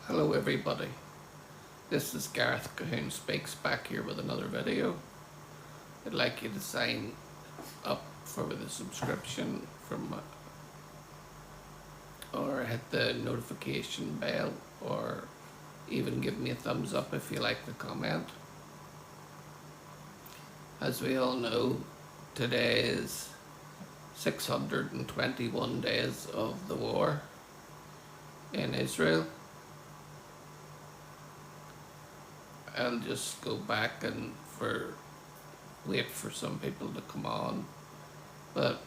Hello everybody, this is Gareth Cahoon Speaks back here with another video. I'd like you to sign up for the subscription or hit the notification bell, or even give me a thumbs up if you like the comment. As we all know, today is 621 days of the war in Israel. I'll just go back and wait for some people to come on. But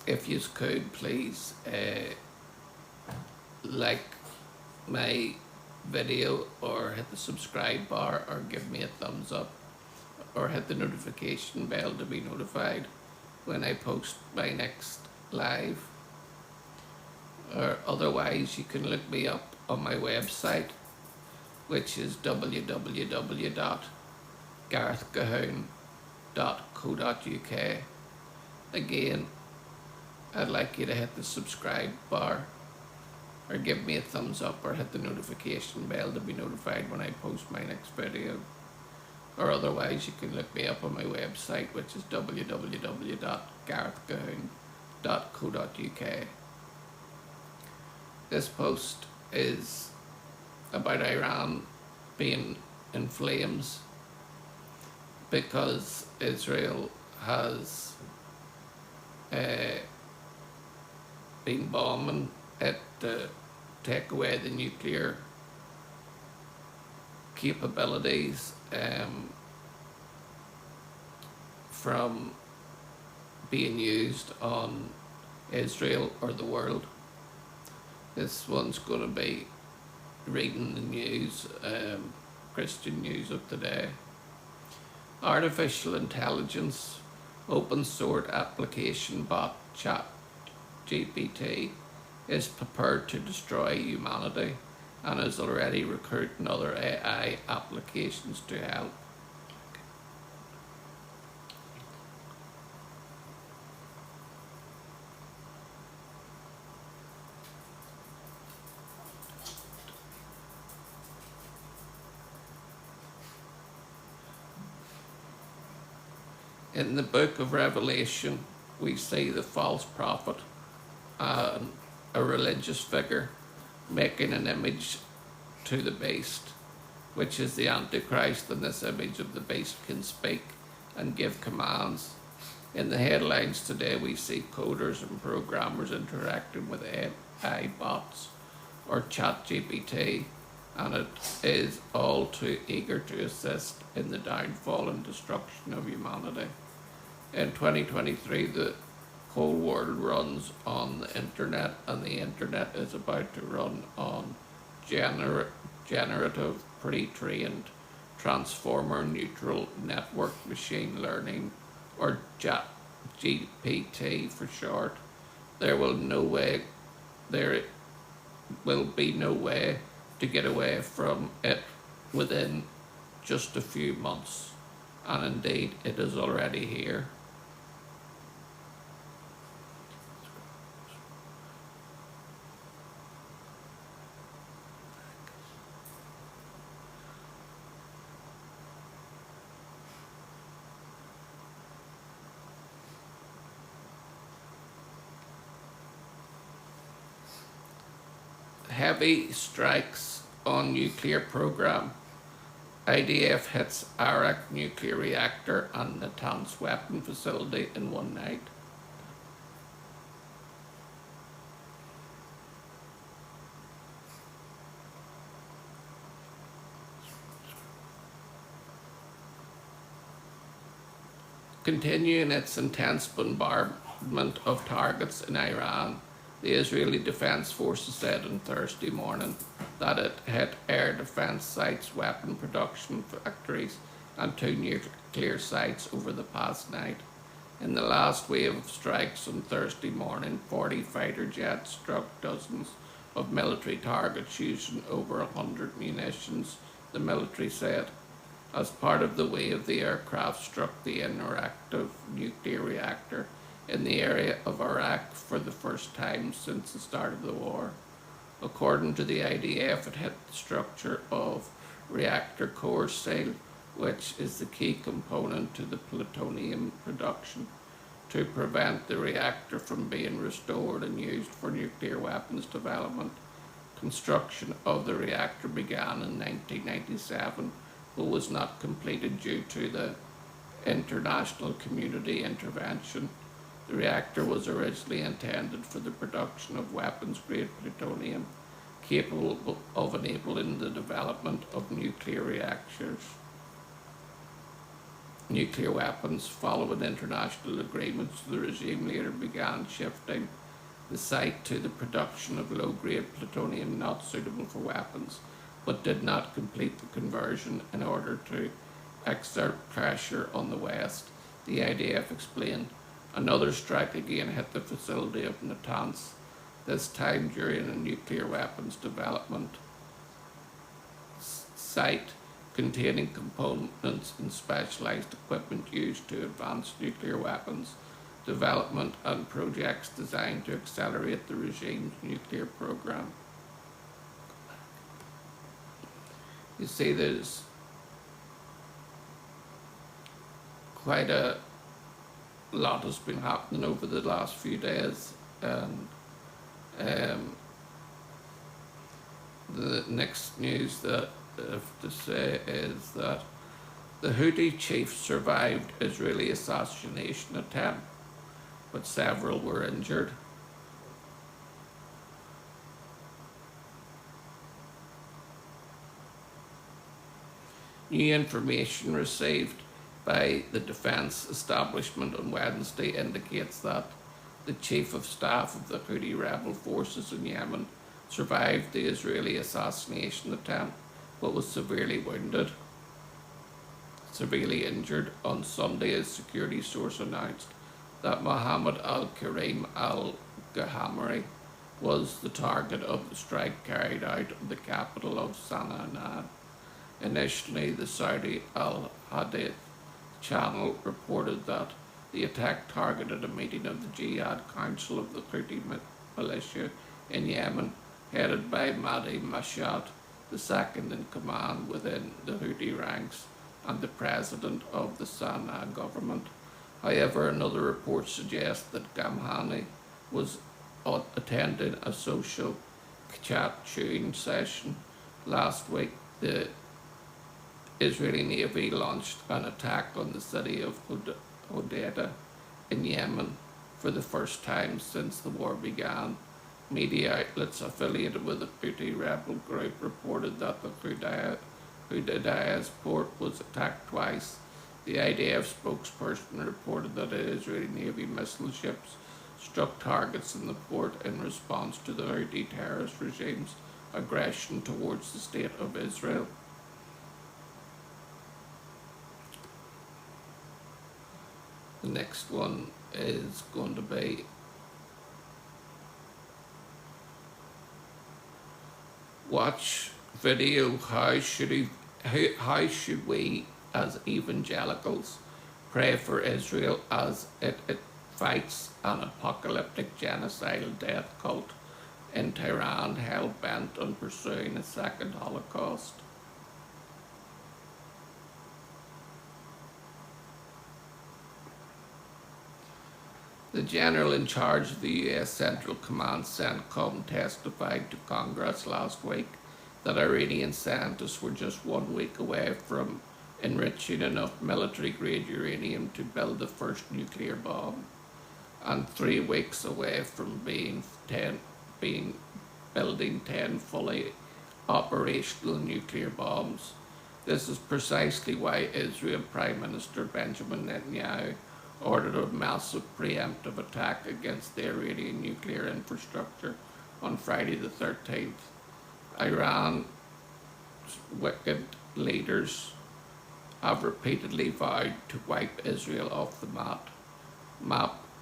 if you could please like my video, or hit the subscribe bar, or give me a thumbs up, or hit the notification bell to be notified when I post my next live. Or otherwise you can look me up on my website, which is www.garethcahoon.co.uk. Again, I'd like you to hit the subscribe bar, or give me a thumbs up, or hit the notification bell to be notified when I post my next video. Or otherwise you can look me up on my website, which is www.garethcahoon.co.uk. This post is about Iran being in flames because Israel has been bombing it to take away the nuclear capabilities from being used on Israel or the world. This one's going to be reading the news, Christian news of today. Artificial intelligence open source application bot ChatGPT is prepared to destroy humanity and is already recruiting other AI applications to help. In the book of Revelation, we see the false prophet, a religious figure, making an image to the beast, which is the Antichrist, and this image of the beast can speak and give commands. In the headlines today, we see coders and programmers interacting with AI bots or ChatGPT, and it is all too eager to assist in the downfall and destruction of humanity. In 2023, the whole world runs on the internet, and the internet is about to run on generative, pre-trained, transformer-neutral network machine learning, or GPT for short. There will be no way to get away from it within just a few months, and indeed it is already here. Heavy strikes on nuclear program. IDF hits Arak nuclear reactor and Natanz weapon facility in one night. Continuing its intense bombardment of targets in Iran, the Israeli Defense Forces said on Thursday morning that it hit air defense sites, weapon production factories, and 2 nuclear sites over the past night. In the last wave of strikes on Thursday morning, 40 fighter jets struck dozens of military targets using over 100 munitions, the military said. As part of the wave, the aircraft struck the interactive nuclear reactor in the area of Arak for the first time since the start of the war. According to the IDF, it hit the structure of reactor core cell, which is the key component to the plutonium production. To prevent the reactor from being restored and used for nuclear weapons development, construction of the reactor began in 1997, but was not completed due to the international community intervention. The reactor was originally intended for the production of weapons-grade plutonium, capable of enabling the development of nuclear weapons. Following international agreements, the regime later began shifting the site to the production of low-grade plutonium not suitable for weapons, but did not complete the conversion in order to exert pressure on the West. The IDF explained. Another strike again hit the facility of Natanz, this time during a nuclear weapons development site containing components and specialized equipment used to advance nuclear weapons development and projects designed to accelerate the regime's nuclear program. You see, there's quite a lot has been happening over the last few days, and the next news that I have to say is that the Houthi chief survived Israeli assassination attempt, but several were injured. New information received by the defence establishment on Wednesday indicates that the chief of staff of the Houthi rebel forces in Yemen survived the Israeli assassination attempt, but was severely injured. On Sunday, a security source announced that Mohammed al-Karim al-Gahamari was the target of the strike carried out in the capital of Sana'a. Initially, the Saudi Al-Hadith channel reported that the attack targeted a meeting of the Jihad Council of the Houthi militia in Yemen, headed by Mahdi Mashat, the second in command within the Houthi ranks and the president of the Sana'a government. However, another report suggests that Gamhani was attending a social chat-chewing session last week. The Israeli Navy launched an attack on the city of Hodeidah in Yemen for the first time since the war began. Media outlets affiliated with the Houthi rebel group reported that the Hodeidah port was attacked twice. The IDF spokesperson reported that Israeli Navy missile ships struck targets in the port in response to the Houthi terrorist regime's aggression towards the state of Israel. The next one is going to be watch video how should we as evangelicals pray for Israel as it fights an apocalyptic genocidal death cult in Tehran hell-bent on pursuing a second Holocaust. The general in charge of the U.S. Central Command, CENTCOM, testified to Congress last week that Iranian scientists were just 1 week away from enriching enough military-grade uranium to build the first nuclear bomb, and 3 weeks away from building 10 fully operational nuclear bombs. This is precisely why Israel Prime Minister Benjamin Netanyahu ordered a massive preemptive attack against the Iranian nuclear infrastructure on Friday the 13th. Iran's wicked leaders have repeatedly vowed to wipe Israel off the map,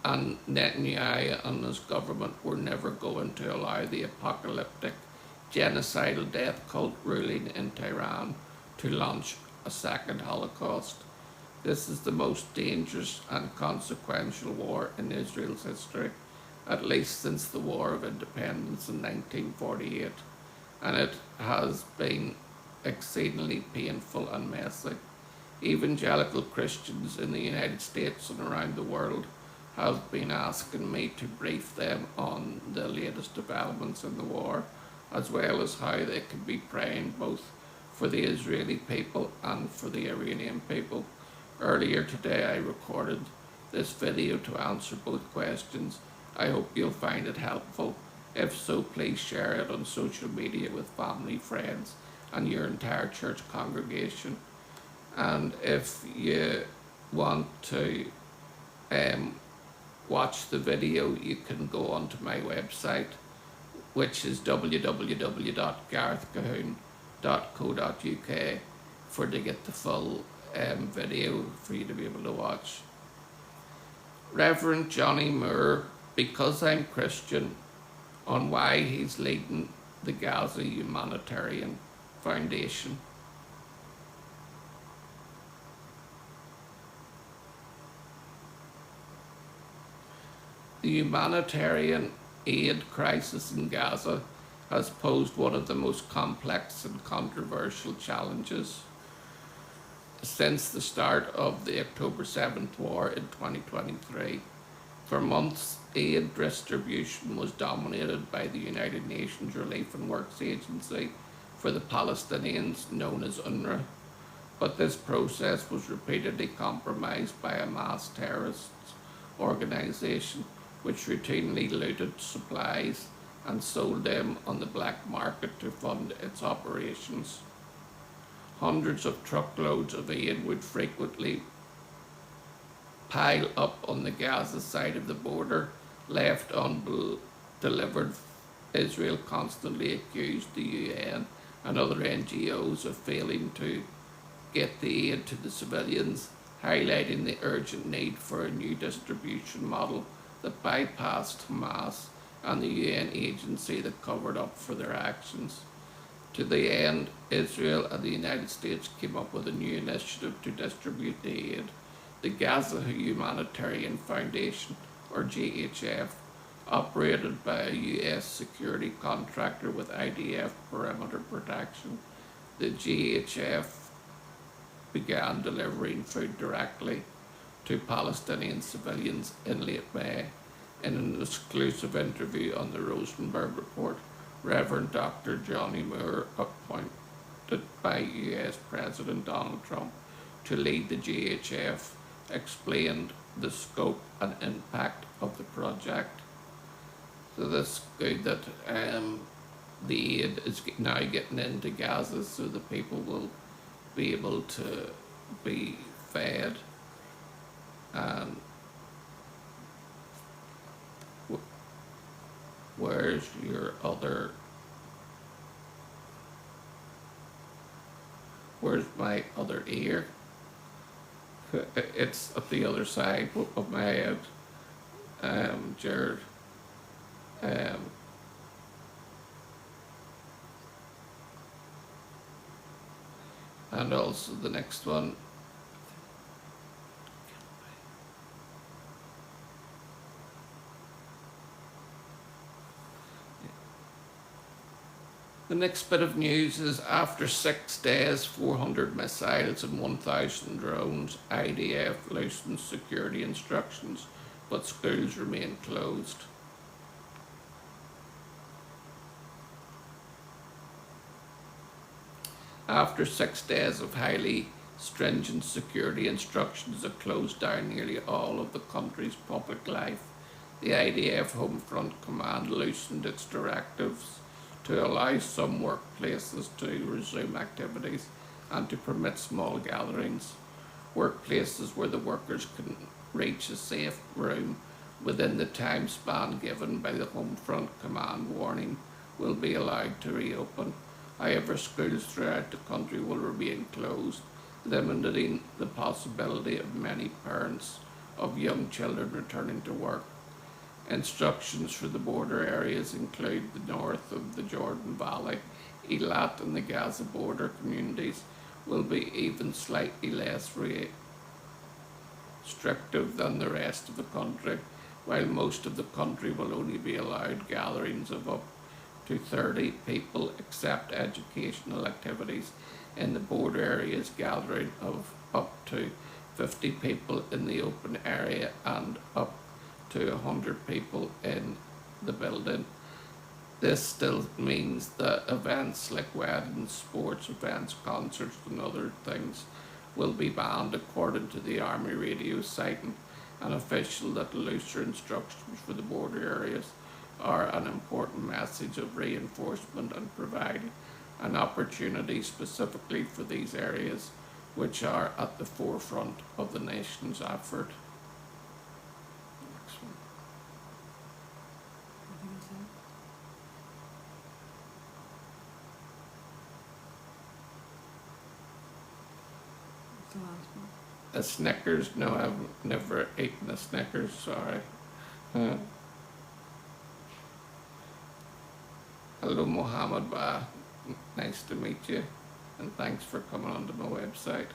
and Netanyahu and his government were never going to allow the apocalyptic genocidal death cult ruling in Tehran to launch a second Holocaust. This is the most dangerous and consequential war in Israel's history. at least since the War of Independence in 1948, and it has been exceedingly painful and messy. Evangelical Christians in the United States and around the world have been asking me to brief them on the latest developments in the war, as well as how they can be praying both for the Israeli people and for the Iranian people. Earlier today I recorded this video to answer both questions. I hope you'll find it helpful. If so, please share it on social media with family, friends, and your entire church congregation. And if you want to watch the video, you can go onto my website, which is www.garethcahoon.co.uk, to get the full video for you to be able to watch. Reverend Johnny Moore, Because I'm Christian, on why he's leading the Gaza Humanitarian Foundation. The humanitarian aid crisis in Gaza has posed one of the most complex and controversial challenges since the start of the October 7th war in 2023. For months, aid distribution was dominated by the United Nations Relief and Works Agency for the Palestinians, known as UNRWA, but this process was repeatedly compromised by a Hamas terrorist organisation which routinely looted supplies and sold them on the black market to fund its operations. Hundreds of truckloads of aid would frequently pile up on the Gaza side of the border, left undelivered. Israel constantly accused the UN and other NGOs of failing to get the aid to the civilians, highlighting the urgent need for a new distribution model that bypassed Hamas and the UN agency that covered up for their actions. To the end, Israel and the United States came up with a new initiative to distribute the aid. The Gaza Humanitarian Foundation, or GHF, operated by a US security contractor with IDF perimeter protection. The GHF began delivering food directly to Palestinian civilians in late May. In an exclusive interview on the Rosenberg Report, Reverend Dr. Johnny Moore, appointed by US President Donald Trump to lead the GHF, explained the scope and impact of the project. So that's good that the aid is now getting into Gaza, so the people will be able to be fed. And where's your other? Where's my other ear? It's at the other side of my head, Jared. And also the next one. The next bit of news is after 6 days, 400 missiles and 1,000 drones, IDF loosens security instructions, but schools remain closed. After 6 days of highly stringent security instructions that closed down nearly all of the country's public life, the IDF Home Front Command loosened its directives to allow some workplaces to resume activities and to permit small gatherings. Workplaces where the workers can reach a safe room within the time span given by the Home Front Command warning will be allowed to reopen. However, schools throughout the country will remain closed, limiting the possibility of many parents of young children returning to work. Instructions for the border areas include the north of the Jordan Valley, Eilat and the Gaza border communities will be even slightly less restrictive than the rest of the country. while most of the country will only be allowed gatherings of up to 30 people, except educational activities in the border areas, gathering of up to 50 people in the open area and up to 100 people in the building. This still means that events like weddings, sports events, concerts and other things will be banned according to the Army radio, citing an official that looser instructions for the border areas are an important message of reinforcement and providing an opportunity specifically for these areas which are at the forefront of the nation's effort. Next one. I think it's it. It's the last one. A Snickers? No, I've never eaten a Snickers, sorry. Hello, Mohammed Ba. Nice to meet you, and thanks for coming onto my website.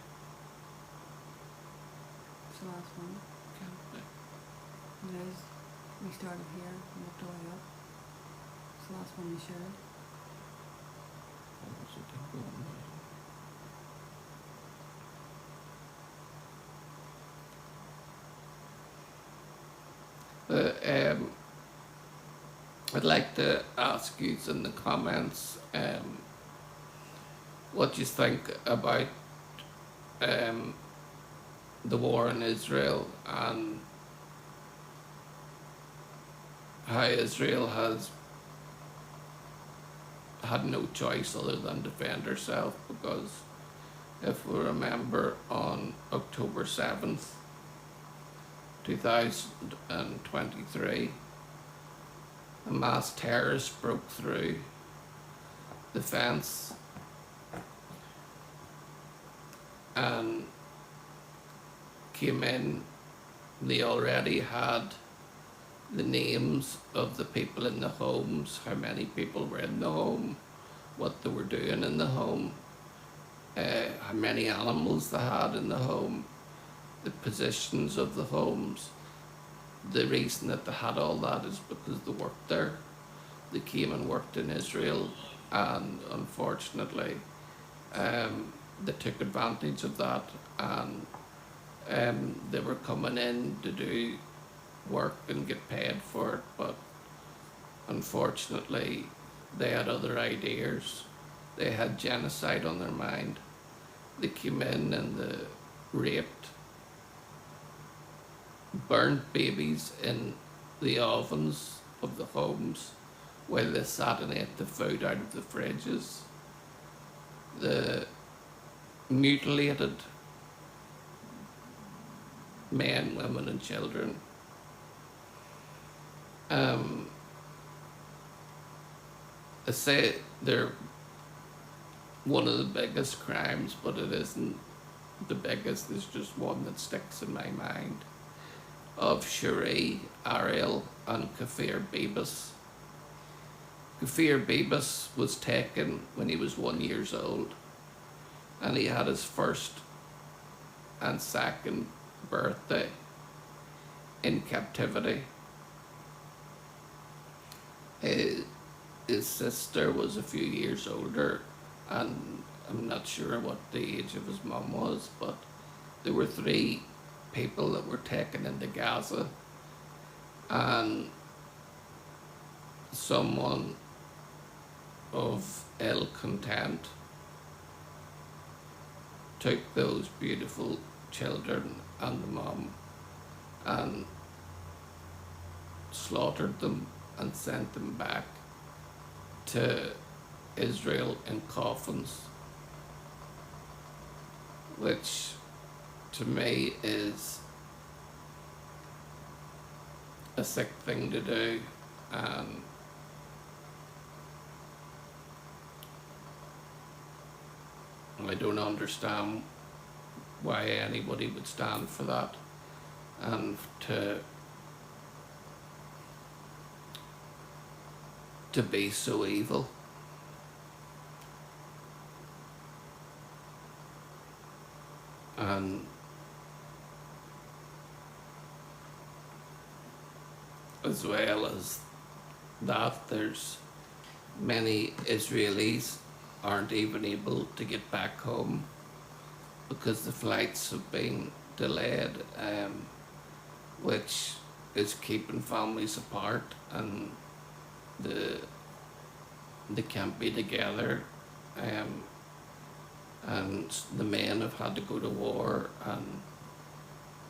It's the last one. Liz, we started here and worked our way up. It's the last one we shared. I'd like to ask you in the comments what you think about the war in Israel and how Israel has had no choice other than defend herself, because if we remember, on October 7th, 2023, a mass terrorist broke through the fence and came in. They already had the names of the people in the homes, how many people were in the home, what they were doing in the home, how many animals they had in the home, the positions of the homes. The reason that they had all that is because they worked there. They came and worked in Israel, and unfortunately they took advantage of that, and they were coming in to do work and get paid for it, but unfortunately they had other ideas. They had genocide on their mind. They came in and they raped, burnt babies in the ovens of the homes while they sat and ate the food out of the fridges. They mutilated men, women and children. I say they're one of the biggest crimes, but it isn't the biggest. There's just one that sticks in my mind, of Cherie, Ariel and Kfir Bibas. Kfir Bibas was taken when he was 1 year old, and he had his first and second birthday in captivity. His sister was a few years older, and I'm not sure what the age of his mum was, but there were 3 people that were taken into Gaza, and someone of ill content took those beautiful children and the mum and slaughtered them and sent them back to Israel in coffins, which to me is a sick thing to do, and I don't understand why anybody would stand for that, and to be so evil. And as well as that, there's many Israelis aren't even able to get back home because the flights have been delayed, which is keeping families apart, and they can't be together. And the men have had to go to war, and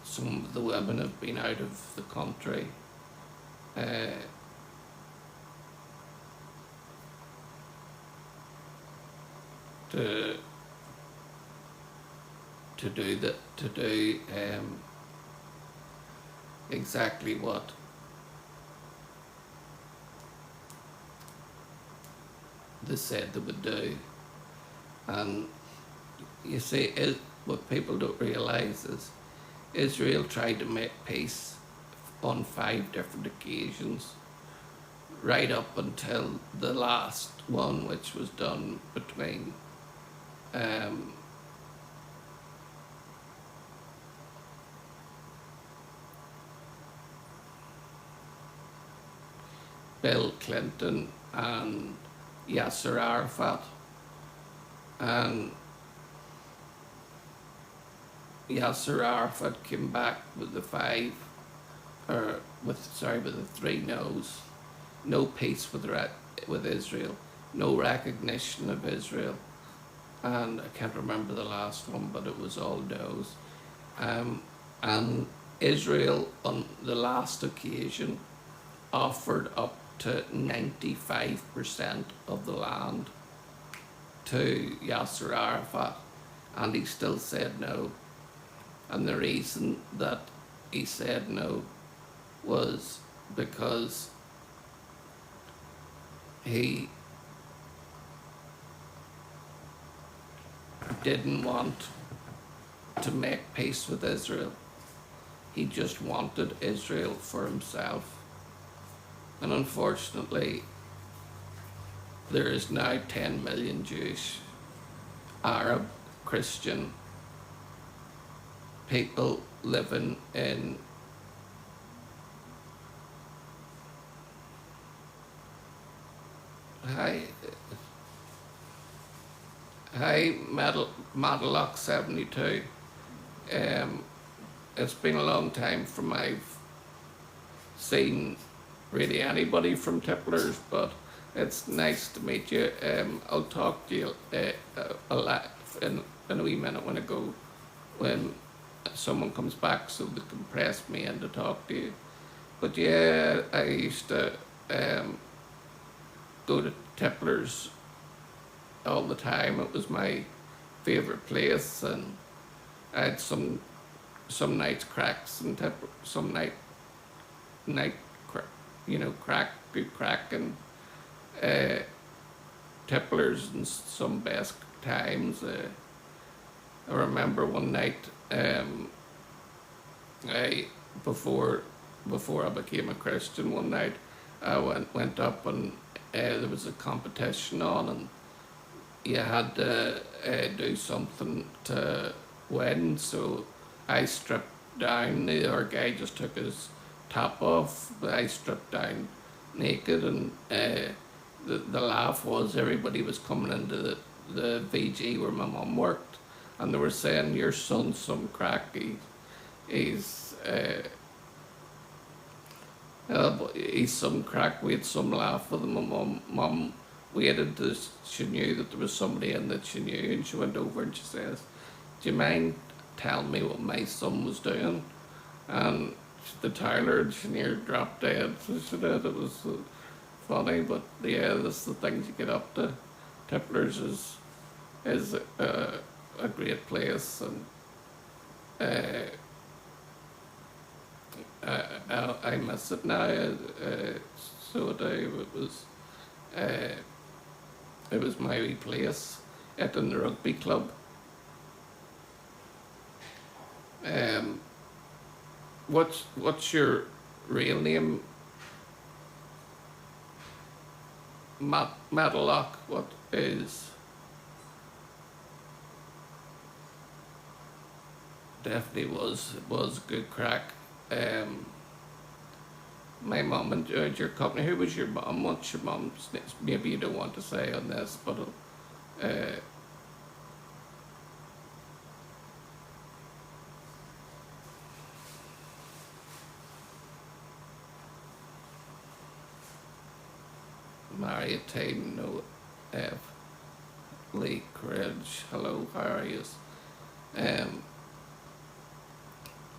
some of the women have been out of the country. To do exactly what they said they would do. And you see, what people don't realise is Israel tried to make peace on 5 different occasions, right up until the last one, which was done between Bill Clinton and Yasser Arafat. And Yasser Arafat came back with the 3 no's. No peace with Israel, no recognition of Israel, and I can't remember the last one, but it was all no's. And Israel, on the last occasion, offered up to 95% of the land to Yasser Arafat, and he still said no. And the reason that he said no was because he didn't want to make peace with Israel. He just wanted Israel for himself. And unfortunately, there is now 10 million Jewish, Arab, Christian people living in Hi, Matlock 72. It's been a long time from I've seen really anybody from Tipplers, but it's nice to meet you. I'll talk to you a lot in a wee minute when someone comes back, so they can press me in to talk to you. But yeah, I used to go to Tipplers all the time. It was my favourite place, and I had some nights cracks and some night good crack and Tipplers, and some best times. I remember one night, before I became a Christian, one night I went up, and there was a competition on, and you had to do something to win. So I stripped down. The other guy just took his top off, but I stripped down naked, and the laugh was everybody was coming into the VG where my mum worked, and they were saying, "Your son's some crack. He's some crack." We had some laugh with him. My mum waited till she knew that there was somebody in that she knew, and she went over and she says, "Do you mind telling me what my son was doing?" And the Tyler and she near dropped dead. So she did. It was funny, but yeah, that's the things you get up to. Tipplers is a great place, and I miss it now. So I do. It was my wee place at in the rugby club. What's your real name? Matlock. What is? Definitely was good crack. My mum enjoyed your company. Who was your mum? What's your mum's name? Maybe you don't want to say on this, but Marriott Tain, no F. Lee Cridge. Hello, how are you? Um,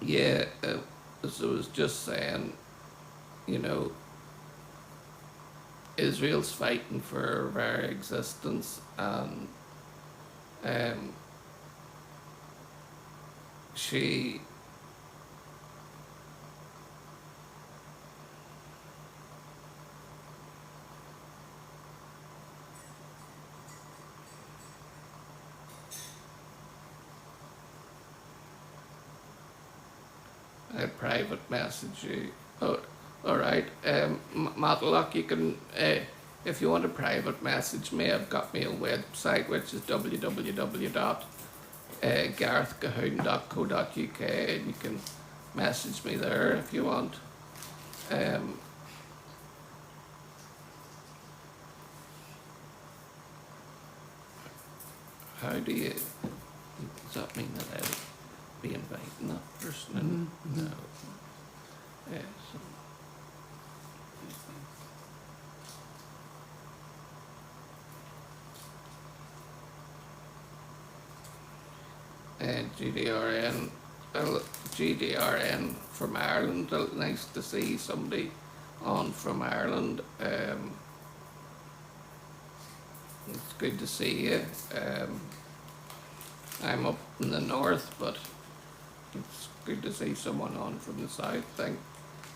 yeah, as I was just saying, you know, Israel's fighting for her very existence, and um, she I private message you. Oh, all right. Matlock, you can, if you want to private message me, I've got my own website, which is www.garethcahoon.co.uk, and you can message me there if you want. Um, how do you, does that mean that I'll be inviting that person in? No. So, GDRN, GDRN from Ireland. Nice to see somebody on from Ireland. It's good to see you. I'm up in the north, but it's good to see someone on from the south.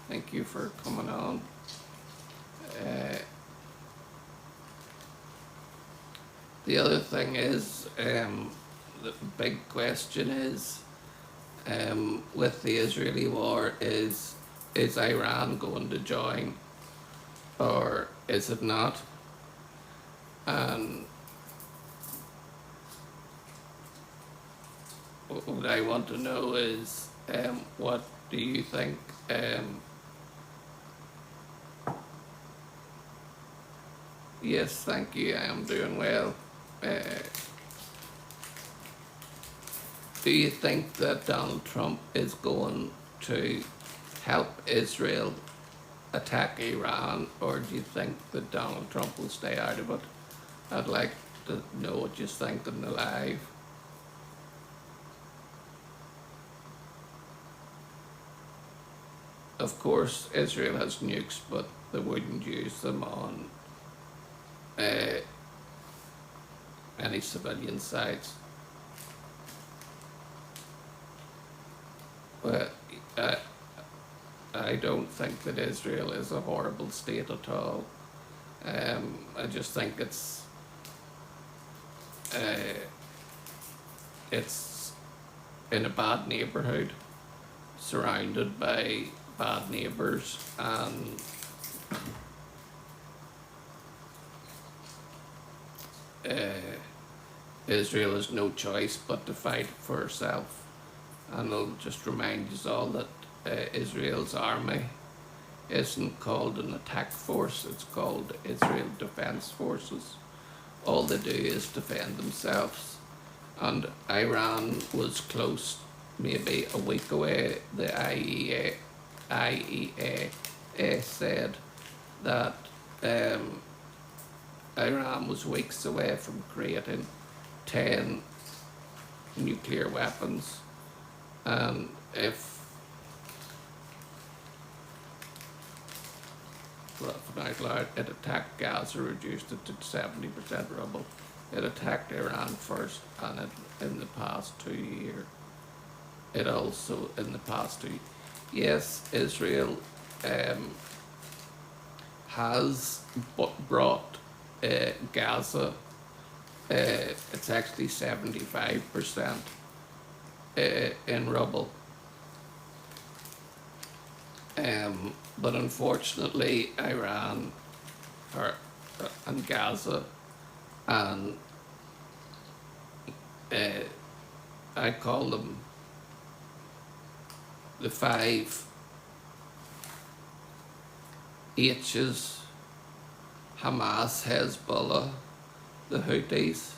Thank you for coming on. The other thing is, the big question is, with the Israeli war, is Iran going to join or is it not? And what I want to know is, what do you think? Yes, thank you, I am doing well. Do you think that Donald Trump is going to help Israel attack Iran, or do you think that Donald Trump will stay out of it? I'd like to know what you think on the live. Of course, Israel has nukes, but they wouldn't use them on any civilian sites. But I don't think that Israel is a horrible state at all. I just think it's in a bad neighborhood, surrounded by bad neighbors, and Israel has no choice but to fight for herself. And I'll just remind you all that Israel's army isn't called an attack force, it's called Israel Defense Forces. All they do is defend themselves. And Iran was close, maybe a week away. The IEA said that Iran was weeks away from creating 10 nuclear weapons. And if out loud, it attacked Gaza, reduced it to 70% rubble. It attacked Iran first, and in the past 2 years. It also, in the past 2 years, yes, Israel has brought Gaza, it's actually 75% in rubble. But unfortunately, Iran and Gaza and I call them the five H's, Hamas, Hezbollah, the Houthis,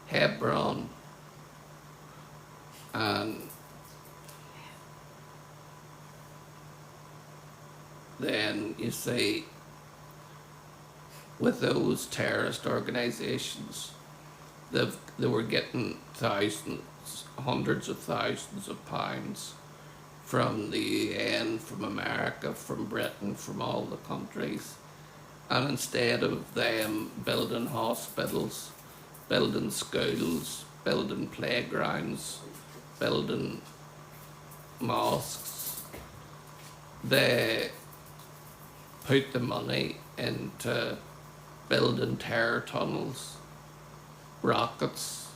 Hebron, and then you see with those terrorist organizations, they were getting thousands, hundreds of thousands of pounds from the UN, from America, from Britain, from all the countries. And instead of them building hospitals, building schools, building playgrounds, building mosques, they put the money into building terror tunnels, rockets,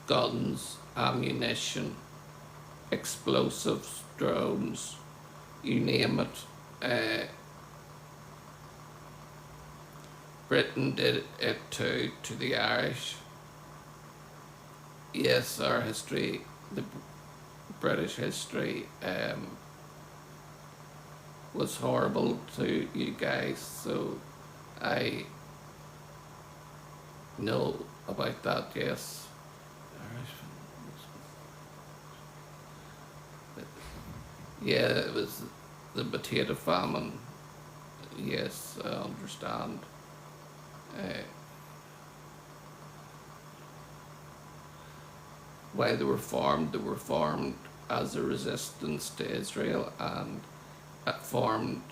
guns, ammunition, explosives, drones, you name it. Britain did it too, to the Irish. Yes, our history, the British history, was horrible to you guys, so I know about that, yes. Yeah, it was the potato famine. Yes, I understand. Why they were formed as a resistance to Israel, and formed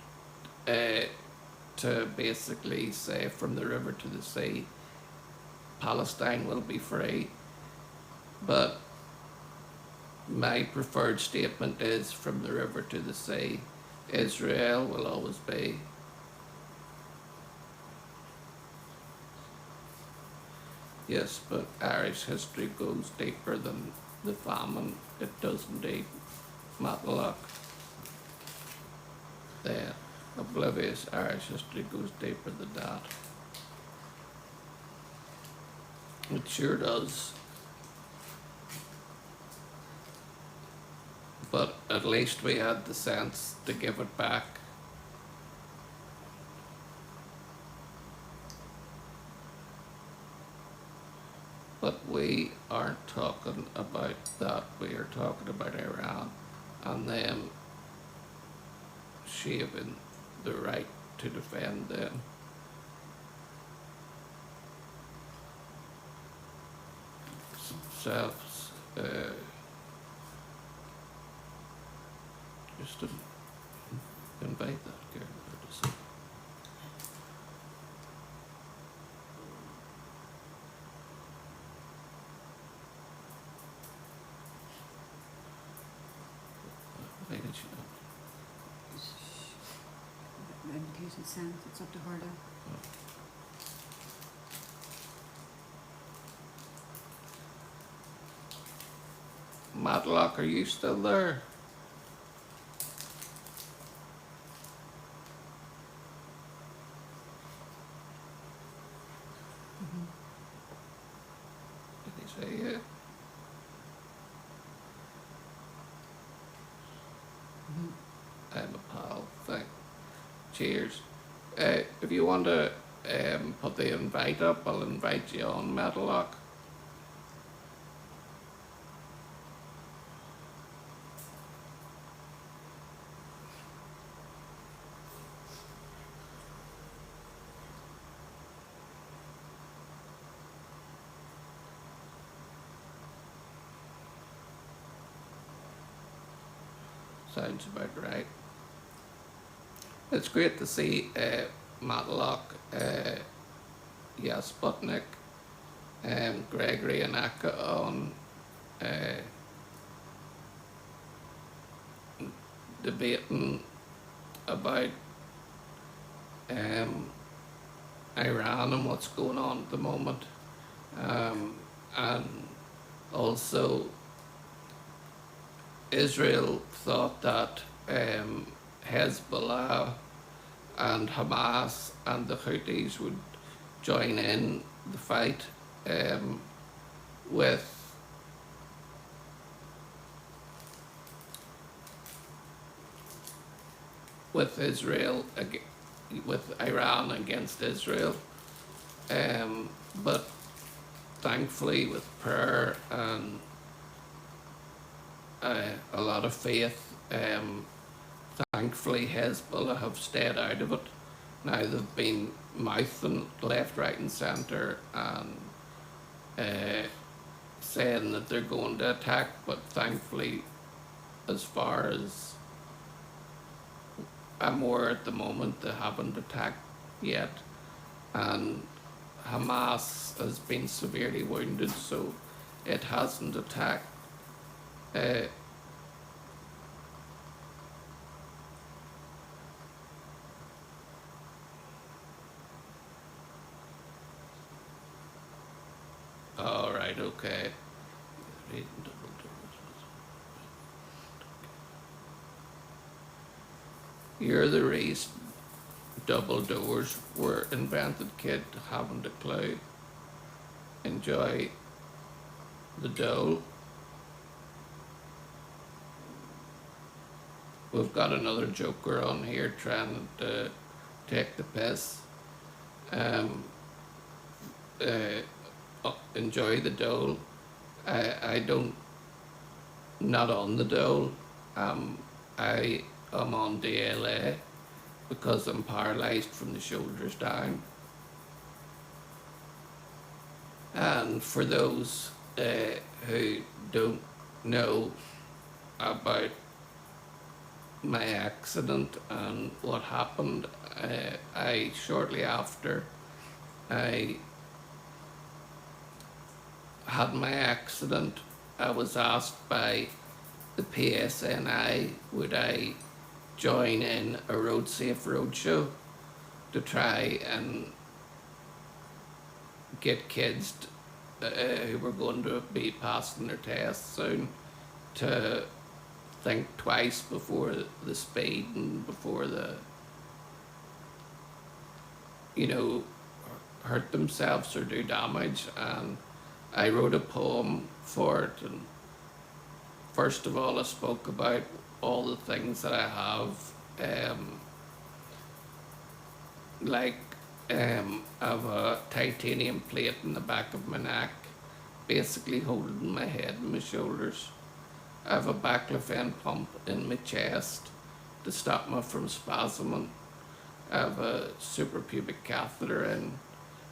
to basically say from the river to the sea, Palestine will be free. But my preferred statement is from the river to the sea, Israel will always be. Yes, but Irish history goes deeper than the famine. It does indeed, Matlock. The oblivious Irish history goes deeper than that. It sure does. But at least we had the sense to give it back. But we aren't talking about that. We are talking about Iran and them shaving the right to defend them. Themselves, just to invite that girl to see. Why did she not? Invitation sent, it's up to her now. Matlock, are you still there? Did he say yeah? I'm a pal. Cheers. If you want to put the invite up, I'll invite you on, Matlock. Sounds about right. It's great to see Matlock, Sputnik, Gregory and Aka on debating about Iran and what's going on at the moment, and also Israel thought that Hezbollah and Hamas and the Houthis would join in the fight with with Israel, with Iran against Israel. But thankfully, with prayer and a lot of faith, thankfully Hezbollah have stayed out of it. Now they've been mouthing left, right, and centre and saying that they're going to attack, but thankfully, as far as I'm aware at the moment, they haven't attacked yet. And Hamas has been severely wounded, so it hasn't attacked. All right, okay. You're the reason double doors were invented, kid. Haven't a clue. Enjoy the dole. We've got another joker on here trying to take the piss. Enjoy the dole. I don't, not on the dole. I am on DLA because I'm paralysed from the shoulders down. And for those who don't know about my accident and what happened, I shortly after I had my accident, I was asked by the PSNI would I join in a road safe roadshow to try and get kids who were going to be passing their tests soon to think twice before the speed and before the, you know, hurt themselves or do damage. And I wrote a poem for it, and first of all I spoke about all the things that I have, like I have a titanium plate in the back of my neck, basically holding my head and my shoulders. I have a baclofen pump in my chest to stop me from spasming. I have a suprapubic catheter in.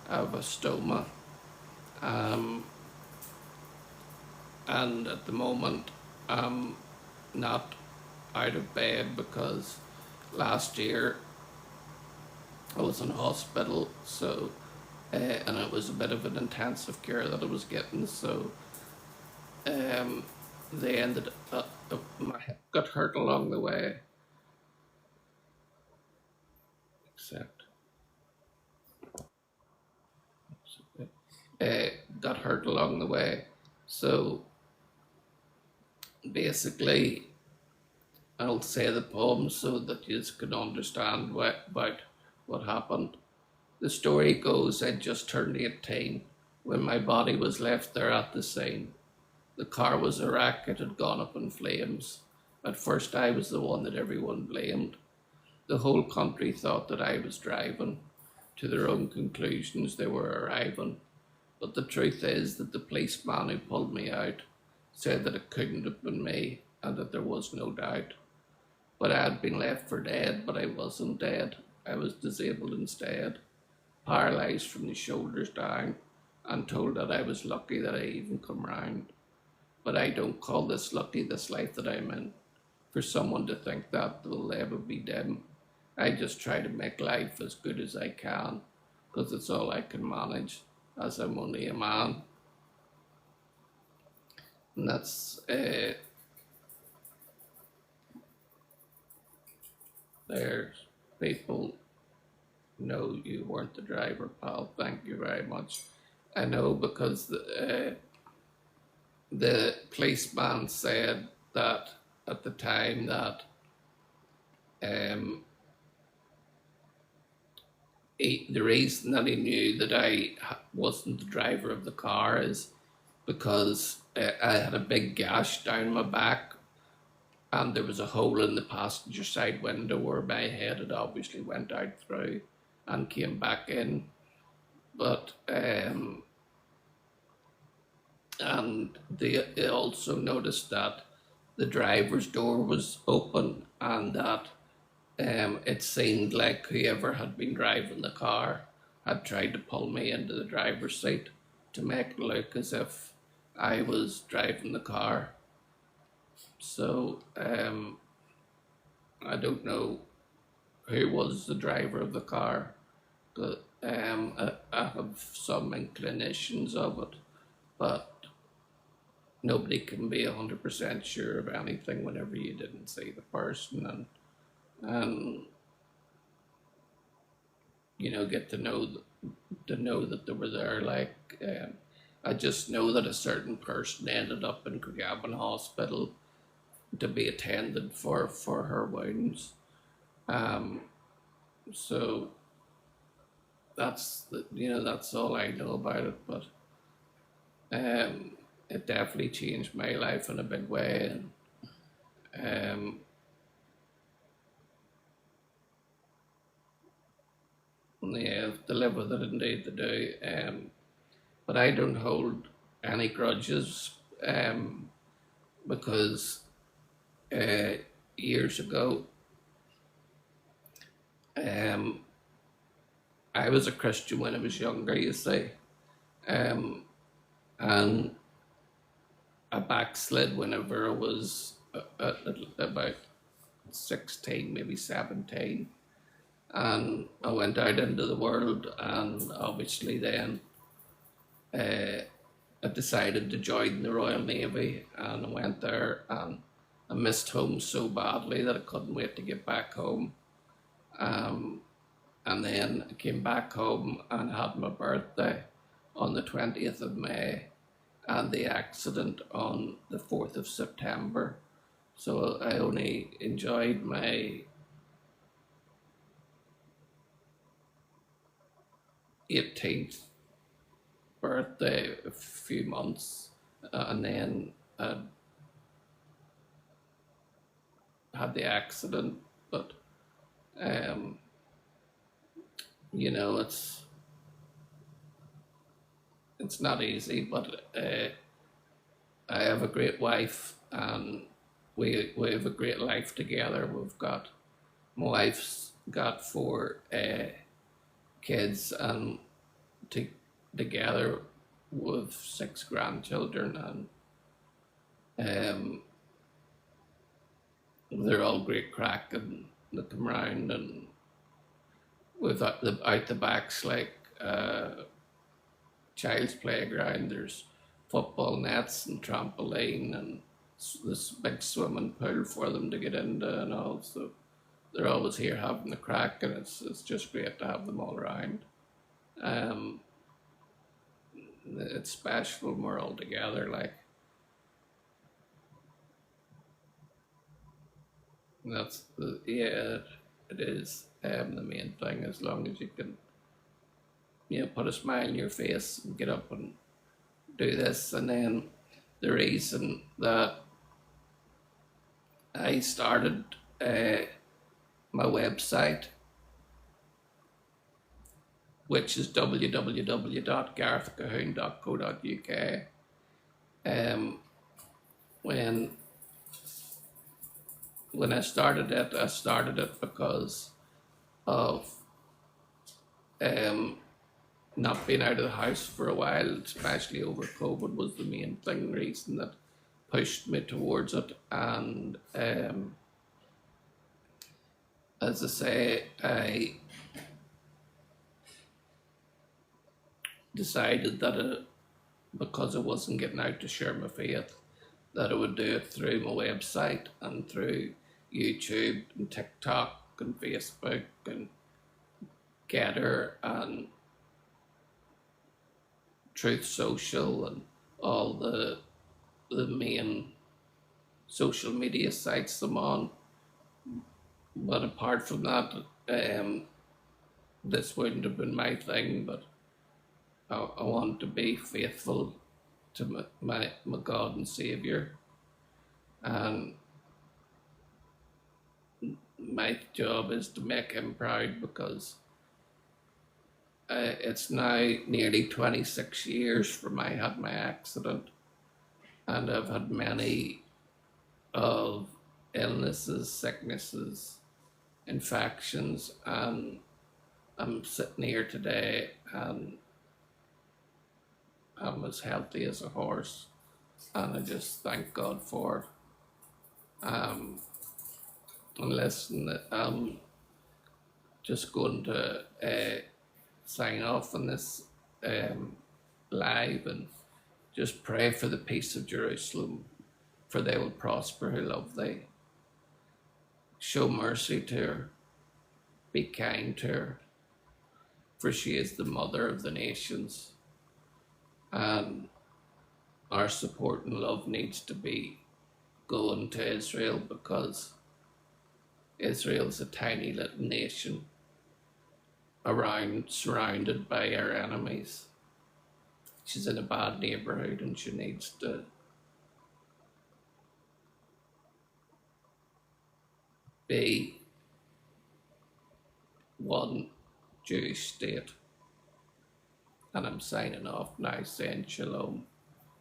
I have a stoma. And at the moment, I'm not out of bed because last year I was in hospital, so and it was a bit of an intensive care that I was getting, so they ended up, my hip got hurt along the way, except got hurt along the way. So basically, I'll say the poem so that you can understand about what happened. The story goes, I'd just turned 18 when my body was left there at the scene. The car was a wreck, it had gone up in flames. At first I was the one that everyone blamed. The whole country thought that I was driving. To their own conclusions they were arriving. But the truth is that the policeman who pulled me out said that it couldn't have been me and that there was no doubt. But I had been left for dead, but I wasn't dead. I was disabled instead, paralysed from the shoulders down, and told that I was lucky that I even come round. But I don't call this lucky, this life that I'm in. For someone to think that will ever be dim. I just try to make life as good as I can, because it's all I can manage, as I'm only a man. And that's there's people know you weren't the driver, pal. Thank you very much. I know because the policeman said that at the time that the reason that he knew that I wasn't the driver of the car is because I had a big gash down my back and there was a hole in the passenger side window where my head had obviously went out through and came back in. But and they also noticed that the driver's door was open and that it seemed like whoever had been driving the car had tried to pull me into the driver's seat to make it look as if I was driving the car. So I don't know who was the driver of the car, but I have some inclinations of it, but nobody can be 100% sure of anything whenever you didn't see the person and get to know that they were there. Like I just know that a certain person ended up in Craigavon Hospital to be attended for her wounds. Um, so that's all I know about it. But it definitely changed my life in a big way, and yeah, to live with it indeed to do. But I don't hold any grudges because years ago um, I was a Christian when I was younger, you see, and I backslid whenever I was about 16, maybe 17. And I went out into the world, and obviously then I decided to join the Royal Navy, and I went there, and I missed home so badly that I couldn't wait to get back home. And then I came back home and had my birthday on the 20th of May and the accident on the 4th of September. So I only enjoyed my 18th birthday a few months, and then I had the accident. But um, it's not easy. But I have a great wife, and we have a great life together. My wife's got 4 kids, and together with 6 grandchildren, and they're all great crack, and they come round, and we've out the backs like child's playground. There's football nets and trampoline and this big swimming pool for them to get into and all. So they're always here having the crack, and it's just great to have them all around. Um, it's special when we're all together. Like yeah, it is the main thing. As long as you can, put a smile on your face and get up and do this. And then the reason that I started my website, which is www.garethcahoon.co.uk. When I started it because of not being out of the house for a while, especially over COVID, was the main reason that pushed me towards it. And as I say, I decided that because I wasn't getting out to share my faith, that I would do it through my website and through YouTube and TikTok and Facebook and Getter and Truth Social and all the main social media sites I'm on. But apart from that, this wouldn't have been my thing. But I want to be faithful to my God and Saviour, and my job is to make him proud because it's now nearly 26 years from I had my accident, and I've had many of illnesses, sicknesses, infections, and I'm sitting here today and I'm as healthy as a horse, and I just thank God for it. And listen, I'm just going to sign off on this um, live and just pray for the peace of Jerusalem, for they will prosper who love thee. Show mercy to her, be kind to her, for she is the mother of the nations. And our support and love needs to be going to Israel because Israel's a tiny little nation surrounded by our enemies. She's in a bad neighborhood and she needs to be one Jewish state. And I'm signing off now saying Shalom,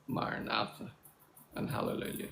Maranatha, and Hallelujah.